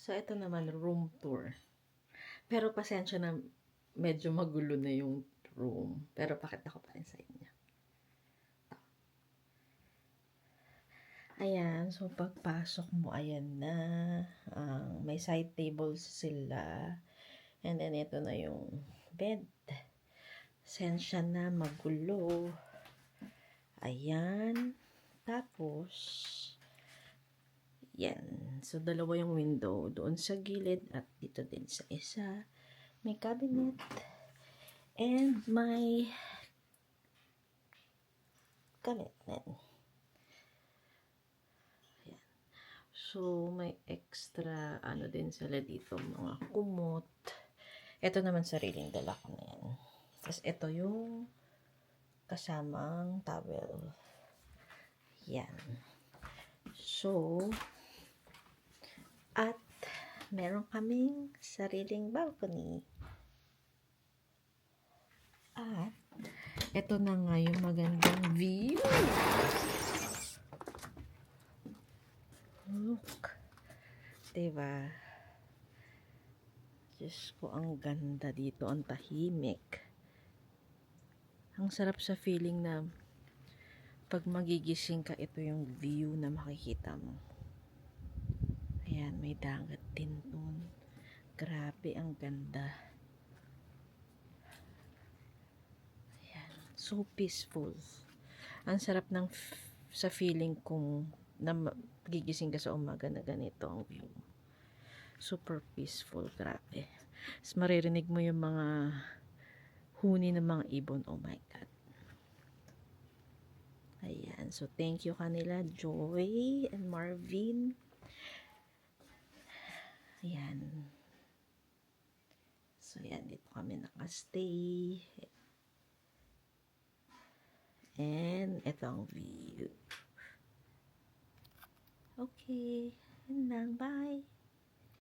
So, ito naman, room tour. Pero pasensya na, medyo magulo na yung room. Pero pakita ko pa rin sa inyo. Ayan, so pagpasok mo, ayan na. May side tables sila. And then, ito na yung bed. Pasensya na, magulo. Ayan. Tapos, yan. So, dalawa yung window. Doon sa gilid at dito din sa isa. May cabinet. And may cabinet. Ayan. So, may extra, ano din sila dito, mga kumot. Ito naman sariling dala ko na yan. Tapos, ito yung kasamang towel. Yan. So, at meron kaming sariling balcony. At ito na nga yung magandang view. Look. Diba? Diyos ko, ang ganda dito. Ang tahimik. Ang sarap sa feeling na pag magigising ka, ito yung view na makikita mo. Ayan, may dagat din dun. Grabe, ang ganda. Ayan, so peaceful. Ang sarap ng sa feeling kung na magigising ka sa umaga na ganito ang view. Super peaceful, grabe. Mas maririnig mo yung mga huni ng mga ibon. Oh my God. Ayan. So, thank you kanila, Joy and Marvin. Ayan. So, ayan. Dito kami nakastay. And, ito ang view. Okay. Yun lang. Bye.